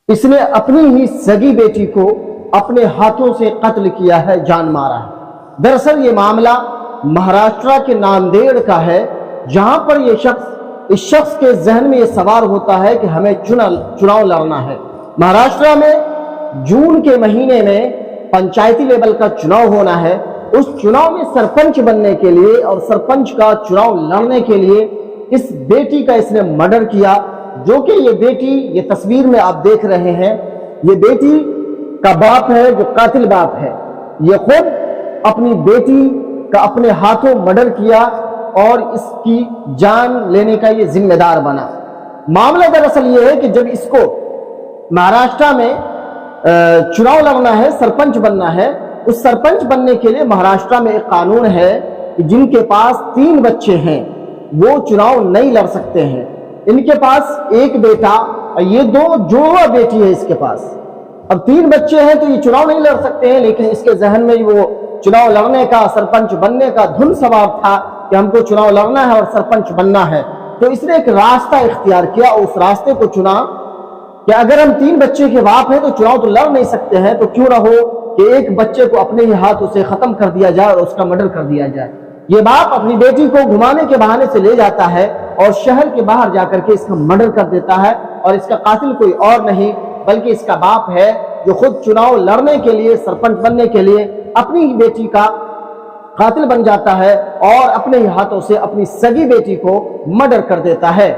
इसने अपनी ही सगी बेटी को अपने हाथों से कत्ल किया है, जान मारा है। दरअसल ये मामला महाराष्ट्र के नांदेड़ का है, जहां पर इस शख्स के जहन में ये सवार होता है कि हमें चुनाव लड़ना है। महाराष्ट्र में जून के महीने में पंचायती लेवल का चुनाव होना है। उस चुनाव में सरपंच बनने के लिए और सरपंच का चुनाव लड़ने के लिए इस बेटी का इसने मर्डर किया, जो कि ये बेटी, ये तस्वीर में आप देख रहे हैं, ये बेटी का बाप है जो कातिल बाप है। ये खुद अपनी बेटी का अपने हाथों मर्डर किया और इसकी जान लेने का ये जिम्मेदार बना। मामला दरअसल ये है कि जब इसको महाराष्ट्र में चुनाव लड़ना है, सरपंच बनना है, उस सरपंच बनने के लिए महाराष्ट्र में एक कानून है कि जिनके पास 3 बच्चे हैं वो चुनाव नहीं लड़ सकते हैं। इनके पास एक बेटा और ये 2 जुड़वा बेटी है इसके पास। अब 3 बच्चे हैं तो ये चुनाव नहीं लड़ सकते हैं, लेकिन इसके जहन में वो चुनाव लड़ने का, सरपंच बनने का धुन सवार था कि हमको चुनाव लड़ना है और सरपंच बनना है। तो इसने एक रास्ता इख्तियार किया, उस रास्ते को चुना कि अगर हम 3 बच्चे के बाप हैं तो चुनाव तो लड़ नहीं सकते हैं, तो क्यों ना हो कि एक बच्चे को अपने ही हाथों से खत्म कर दिया जाए और उसका मर्डर कर दिया जाए। ये बाप अपनी बेटी को घुमाने के बहाने से ले जाता है और शहर के बाहर जाकर के इसका मर्डर कर देता है, और इसका कातिल कोई और नहीं बल्कि इसका बाप है, जो खुद चुनाव लड़ने के लिए, सरपंच बनने के लिए अपनी ही बेटी का कातिल बन जाता है और अपने ही हाथों से अपनी सगी बेटी को मर्डर कर देता है।